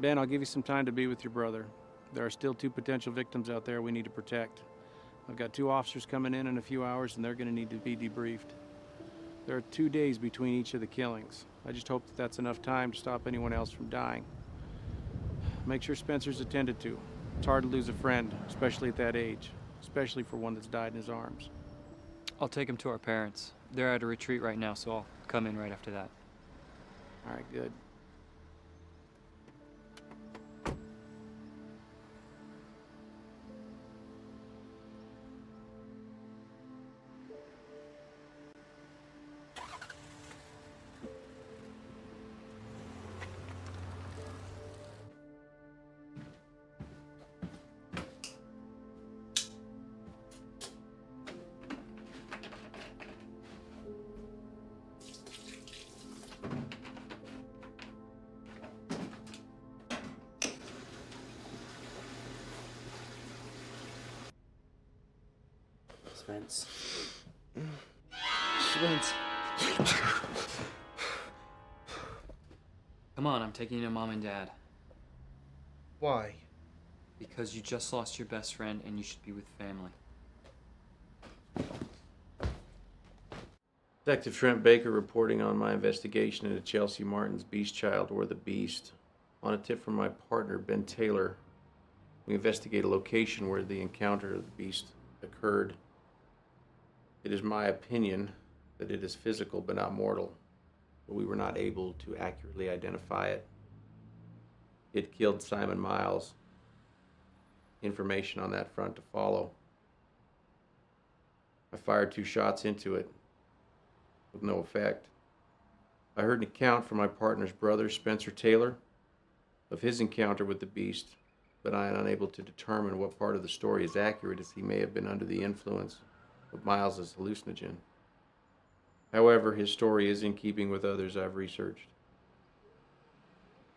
Ben, I'll give you some time to be with your brother. There are still 2 potential victims out there we need to protect. I've got 2 officers coming in a few hours, and they're going to need to be debriefed. There are 2 days between each of the killings. I just hope that that's enough time to stop anyone else from dying. Make sure Spencer's attended to. It's hard to lose a friend, especially at that age, especially for one that's died in his arms. I'll take him to our parents. They're at a retreat right now, so I'll come in right after that. All right, good. Spence. Spence. Come on, I'm taking you to Mom and Dad. Why? Because you just lost your best friend and you should be with family. Detective Trent Baker reporting on my investigation into Chelsea Martin's Beast Child or the Beast. On a tip from my partner, Ben Taylor, we investigate a location where the encounter of the Beast occurred. It is my opinion that it is physical but not mortal, but we were not able to accurately identify it. It killed Simon Miles. Information on that front to follow. I fired 2 shots into it with no effect. I heard an account from my partner's brother, Spencer Taylor, of his encounter with the beast, but I am unable to determine what part of the story is accurate, as he may have been under the influence of Miles's hallucinogen. However, his story is in keeping with others I've researched.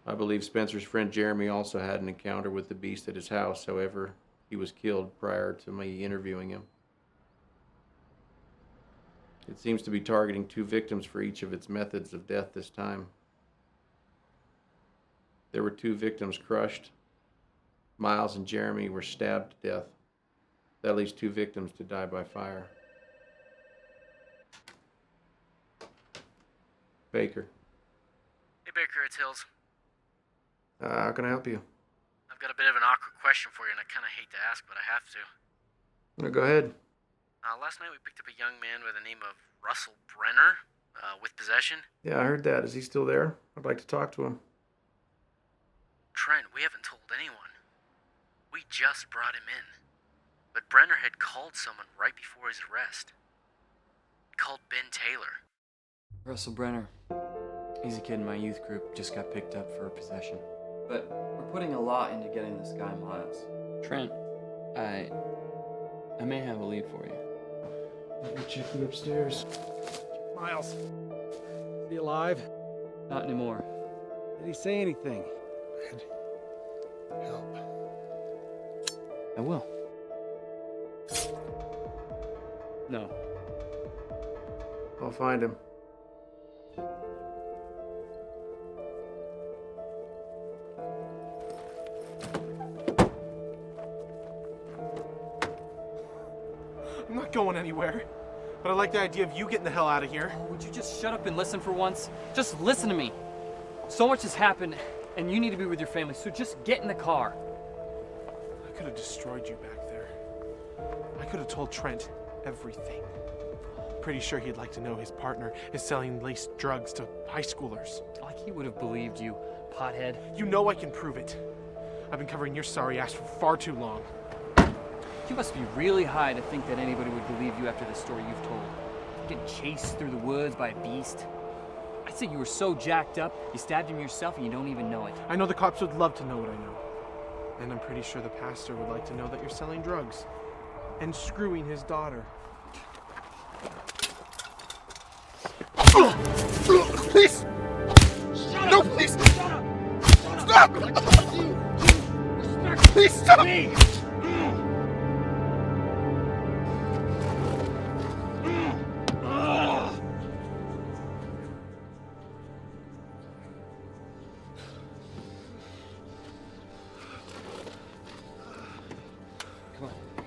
I believe Spencer's friend Jeremy also had an encounter with the beast at his house. However, he was killed prior to me interviewing him. It seems to be targeting 2 victims for each of its methods of death this time. There were 2 victims crushed. Miles and Jeremy were stabbed to death. That leaves 2 victims to die by fire. Baker. Hey Baker, it's Hills. How can I help you? I've got a bit of an awkward question for you, and I kind of hate to ask, but I have to. Go ahead. Last night we picked up a young man by the name of Russell Brenner, with possession. Yeah, I heard that. Is he still there? I'd like to talk to him. Trent, we haven't told anyone. We just brought him in. But Brenner had called someone right before his arrest. He called Ben Taylor. Russell Brenner. He's a kid in my youth group, just got picked up for possession. But we're putting a lot into getting this guy Miles. Trent, I may have a lead for you. Let me check you upstairs. Miles, is he alive? Not anymore. Did he say anything? Ed, help. I will. No. I'll find him. I'm not going anywhere, but I like the idea of you getting the hell out of here. Oh, would you just shut up and listen for once? Just listen to me. So much has happened, and you need to be with your family, so just get in the car. I could have destroyed you back there. I could have told Trent everything. Pretty sure he'd like to know his partner is selling laced drugs to high schoolers. Like he would have believed you, pothead. You know I can prove it. I've been covering your sorry ass for far too long. You must be really high to think that anybody would believe you after the story you've told. Getting chased through the woods by a beast. I'd say you were so jacked up, you stabbed him yourself and you don't even know it. I know the cops would love to know what I know. And I'm pretty sure the pastor would like to know that you're selling drugs. And screwing his daughter. Please! No, please! Stop! Please stop!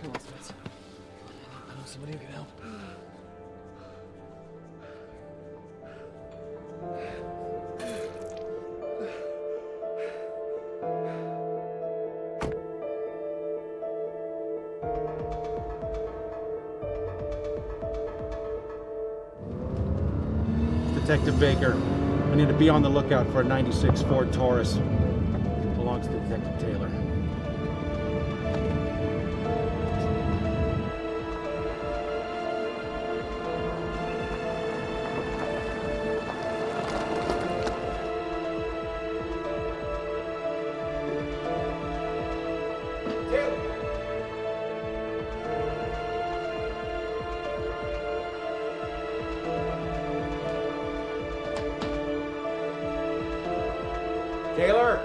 Come on, Spence. I know somebody who can help. Detective Baker, I need to be on the lookout for a 96 Ford Taurus. Belongs to Detective Taylor. Taylor!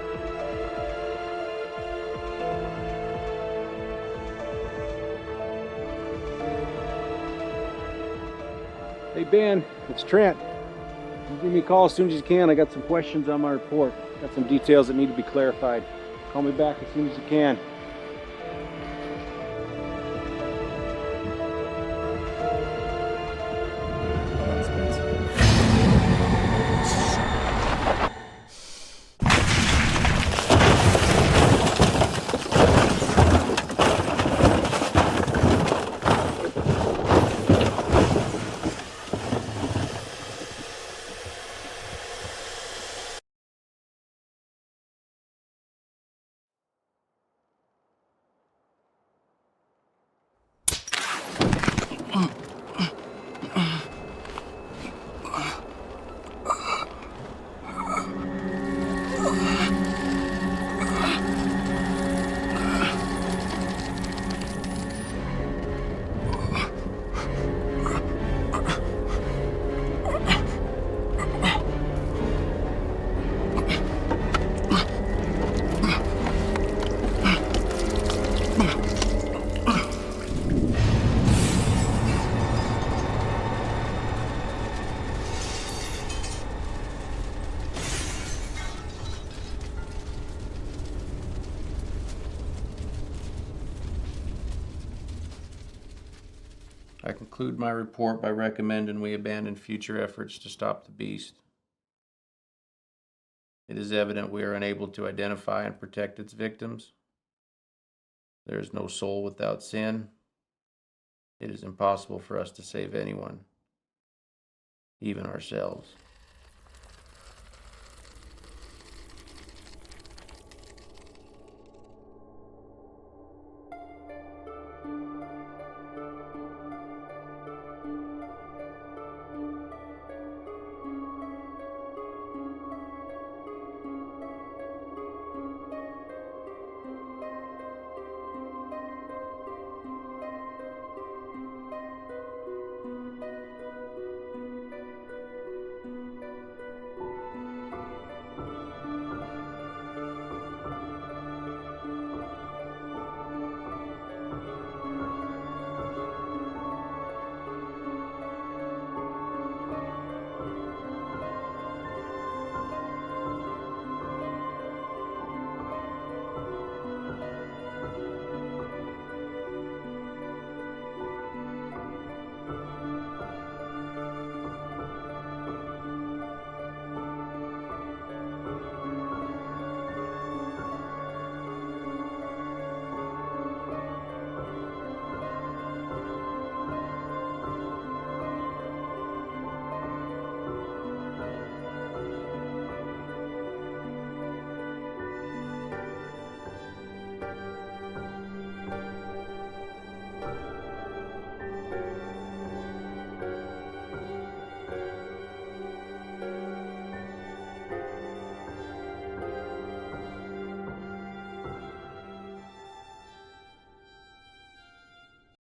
Hey Ben, it's Trent. You give me a call as soon as you can. I got some questions on my report. Got some details that need to be clarified. Call me back as soon as you can. I conclude my report by recommending we abandon future efforts to stop the beast. It is evident we are unable to identify and protect its victims. There is no soul without sin. It is impossible for us to save anyone, even ourselves.